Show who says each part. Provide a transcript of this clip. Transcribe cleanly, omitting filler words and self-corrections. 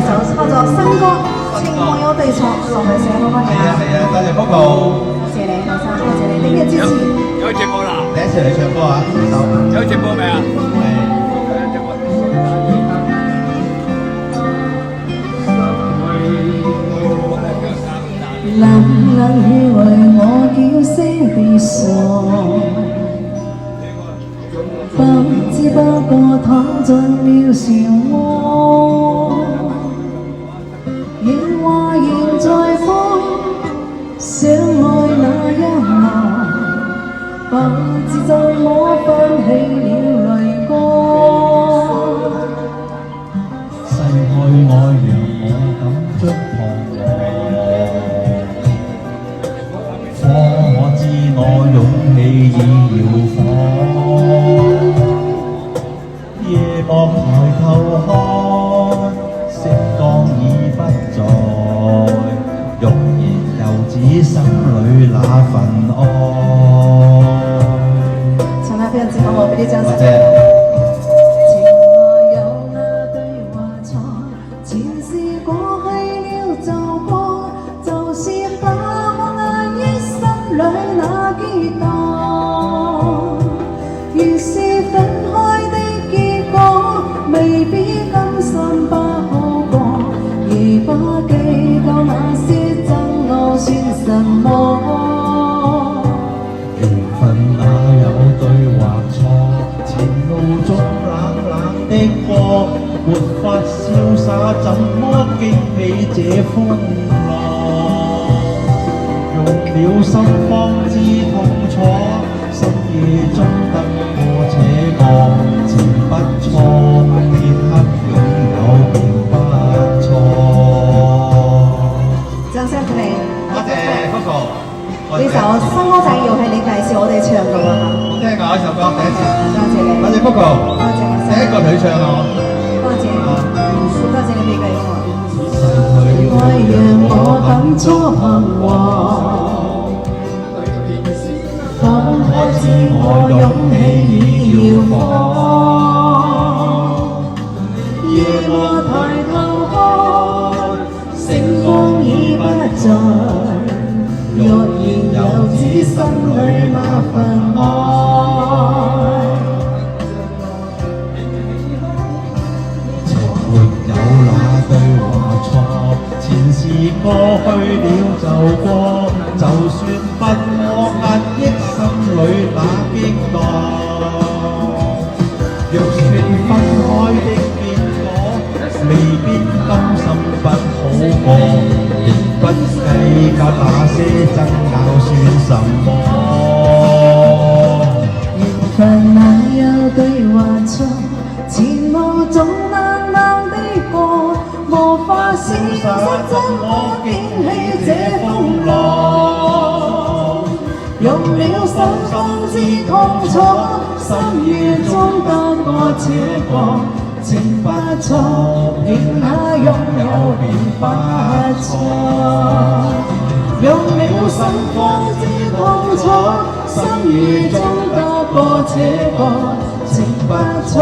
Speaker 1: 就開咗新歌《情況有對錯》送去社好朋友。
Speaker 2: 多謝 Coco，
Speaker 1: 多謝你，老生，多謝你嘅支持。
Speaker 3: 有節目啦！
Speaker 2: 第一次嚟唱歌啊，
Speaker 3: 有節目未啊？
Speaker 1: 冷冷雨為我叫聲悲傷，不知不覺躺進了漩渦，仍話仍在慌，相愛那一幕，不知怎麼翻起了淚歌。
Speaker 2: 世愛愛讓我感觸彷徨，我知我勇氣已搖晃，夜幕抬頭看，星光已不在，欲言又止心裏那份愛。
Speaker 1: 唱得非常之好，我俾啲掌聲。沒法瀟灑，怎麼經起這風浪？用了心方知痛楚，深夜中得過且過，前不錯，天黑擁有便不錯。掌聲俾你，
Speaker 2: 多謝 Coco。
Speaker 1: 呢首新歌仔要係你介紹我哋唱嘅喎嚇。
Speaker 2: 好聽㗎呢首歌，第一次。
Speaker 1: 多謝你。
Speaker 2: 多謝 Coco。
Speaker 1: 多謝我。
Speaker 2: 第一個女唱啊！
Speaker 1: 多謝，多謝你俾計我。愛讓我等初彷徨，當我知我勇氣已搖晃，夜幕抬頭看，星光已不在，若然又知心裏那份愛。前事過去了就過，就算不我壓抑心裏那激盪。若說分開的結果，未必甘心不好過，亦不計較那些爭拗算什麼。緣分哪有對或錯，前路總冷冷的過。無法消失，怎麼經起這風浪？用了心方知痛楚，心夜中得過且過，情不錯，戀下擁有便不錯。用了心方知痛楚，心夜中得過且過，情不錯。